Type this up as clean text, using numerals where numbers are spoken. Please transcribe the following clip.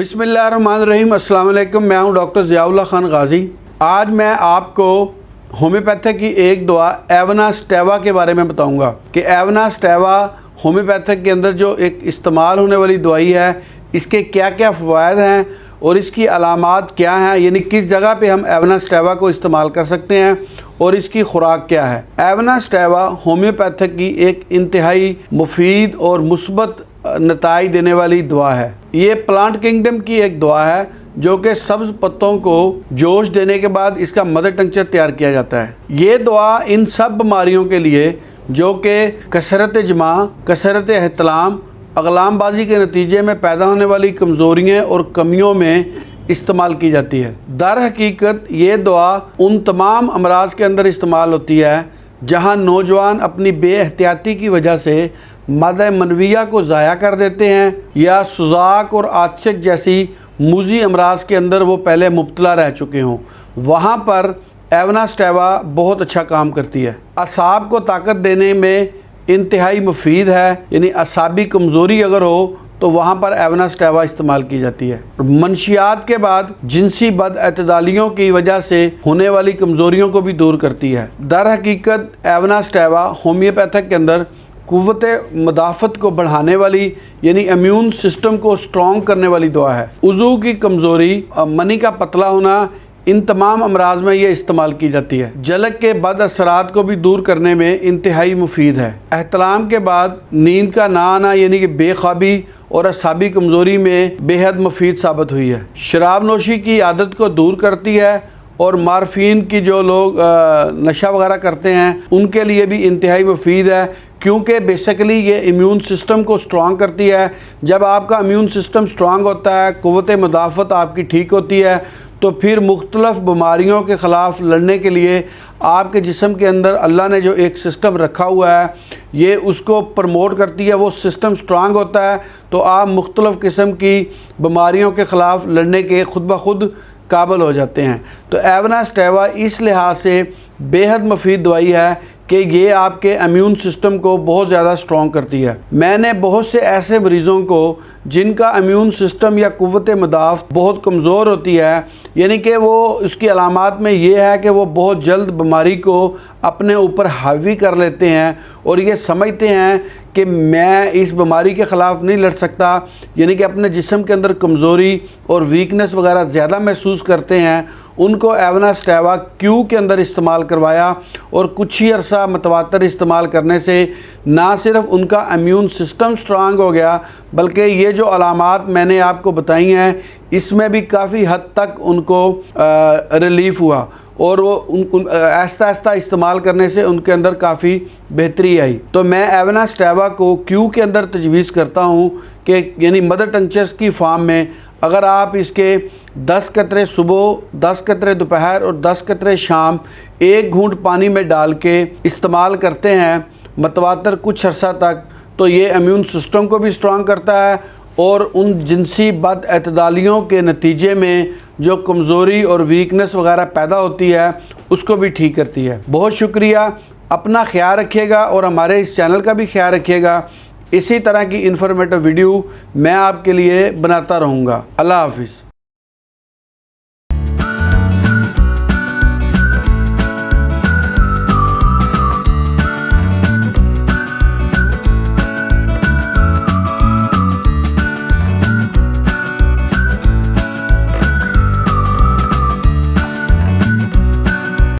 बिस्मिल्लाहिर्रहमानिर्रहीम। अस्सलाम वालेकुम। मैं हूं डॉक्टर ज़ियाउल्लाह खान गाज़ी। आज मैं आपको होम्योपैथिक की एक दवा एवना स्टेवा के बारे में बताऊंगा कि एवना स्टेवा होम्योपैथिक के अंदर जो एक इस्तेमाल होने वाली दवाई है, इसके क्या क्या फ़वाइद हैं और इसकी अलामात क्या हैं, यानी किस जगह पे हम एवना स्टेवा को इस्तेमाल कर सकते हैं और इसकी खुराक क्या है। एवना स्टेवा होम्योपैथिक की एक इंतहाई मुफीद और मुस्बत नताइज देने वाली दवा है। ये प्लांट किंगडम की एक दवा है जो कि सब्ज़ पत्तों को जोश देने के बाद इसका मदर टंक्चर तैयार किया जाता है। ये दवा इन सब बीमारियों के लिए जो कि कसरत जमा, कसरत एहतलाम, अगलामबाजी के नतीजे में पैदा होने वाली कमज़ोरियाँ और कमियों में इस्तेमाल की जाती है। दर हकीकत ये दवा उन तमाम अमराज के अंदर इस्तेमाल होती है जहाँ नौजवान अपनी बेएहतियाती की वजह से मादा मनविया को ज़ाया कर देते हैं या सुजाक और आतिशक जैसी मूजी अमराज के अंदर वो पहले मुब्तला रह चुके हों। वहाँ पर एवना स्टेवा बहुत अच्छा काम करती है। असाब को ताकत देने में इंतहाई मुफीद है, यानी असाबी कमज़ोरी अगर हो तो वहाँ पर एवना स्टेवा इस्तेमाल की जाती है। मंशियात के बाद जिनसी बदअतदालियों की वजह से होने वाली कमज़ोरियों को भी दूर करती है। दर हकीकत एवना स्टेवा होम्योपैथिक के अंदर कुव्वत मुदाफ़त को बढ़ाने वाली, यानी इम्यून सिस्टम को स्ट्रॉन्ग करने वाली दवा है। उज़ू की कमज़ोरी, मनी का पतला होना, इन तमाम अमराज में ये इस्तेमाल की जाती है। जलक के बद असरात को भी दूर करने में इंतहाई मुफीद है। एहतलाम के बाद नींद का ना आना, यानी कि बेख्वाबी और असाबी कमज़ोरी में बेहद मुफीद साबित हुई है। शराब नोशी की आदत को दूर करती है और मार्फिन की जो लोग नशा वगैरह करते हैं उनके लिए भी इंतहाई मुफीद है, क्योंकि बेसिकली ये इम्यून सिस्टम को स्ट्रॉन्ग करती है। जब आपका इम्यून सिस्टम स्ट्रॉन्ग होता है, क़ुव्वत मुदाफ़त आपकी ठीक होती है, तो फिर मुख्तलिफ़ बीमारियों के ख़िलाफ़ लड़ने के लिए आपके जिस्म के अंदर अल्लाह ने जो एक सिस्टम रखा हुआ है ये उसको प्रमोट करती है। वो सिस्टम स्ट्रॉन्ग होता है तो आप मुख्तलिफ़ किस्म की बीमारियों के ख़िलाफ़ लड़ने के खुद ब खुद काबिल हो जाते हैं। तो एवना स्टेवा इस लिहाज से बेहद मुफीद दवाई है कि ये आपके इम्यून सिस्टम को बहुत ज़्यादा स्ट्रॉन्ग करती है। मैंने बहुत से ऐसे मरीज़ों को जिनका इम्यून सिस्टम या क़ुव्वत मुदाफ़त बहुत कमज़ोर होती है, यानी कि वो उसकी अलामात में ये है कि वो बहुत जल्द बीमारी को अपने ऊपर हावी कर लेते हैं और ये समझते हैं कि मैं इस बीमारी के ख़िलाफ़ नहीं लड़ सकता, यानी कि अपने जिस्म के अंदर कमज़ोरी और वीकनेस वगैरह ज़्यादा महसूस करते हैं। उनको एवना स्टेवा क्यू के अंदर इस्तेमाल करवाया और कुछ ही अर्सा मतवातर इस्तेमाल करने से ना सिर्फ उनका इम्यून सिस्टम स्ट्रांग हो गया, बल्कि ये जो अलामात मैंने आपको बताई हैं इसमें भी काफ़ी हद तक उनको रिलीफ़ हुआ और वो आहिस्ता आहिस्ता इस्तेमाल करने से उनके अंदर काफ़ी बेहतरी आई। तो मैं एवना स्टेवा को क्यू के अंदर तजवीज़ करता हूँ कि यानी मदर टंक्चर्स की फॉर्म में अगर आप इसके 10 कतरे सुबह, 10 कतरे दोपहर और 10 कतरे शाम 1 घूंट पानी में डाल के इस्तेमाल करते हैं मतवातर कुछ अर्सा तक, तो ये इम्यून सिस्टम को भी स्ट्रॉन्ग करता है और उन जिनसी बदअतदालियों के नतीजे में जो कमज़ोरी और वीकनेस वगैरह पैदा होती है उसको भी ठीक करती है। बहुत शुक्रिया। अपना ख्याल रखिएगा और हमारे इस चैनल का भी ख्याल रखिएगा। इसी तरह की इन्फॉर्मेटिव वीडियो मैं आपके लिए बनाता रहूँगा। अल्लाह हाफिज़।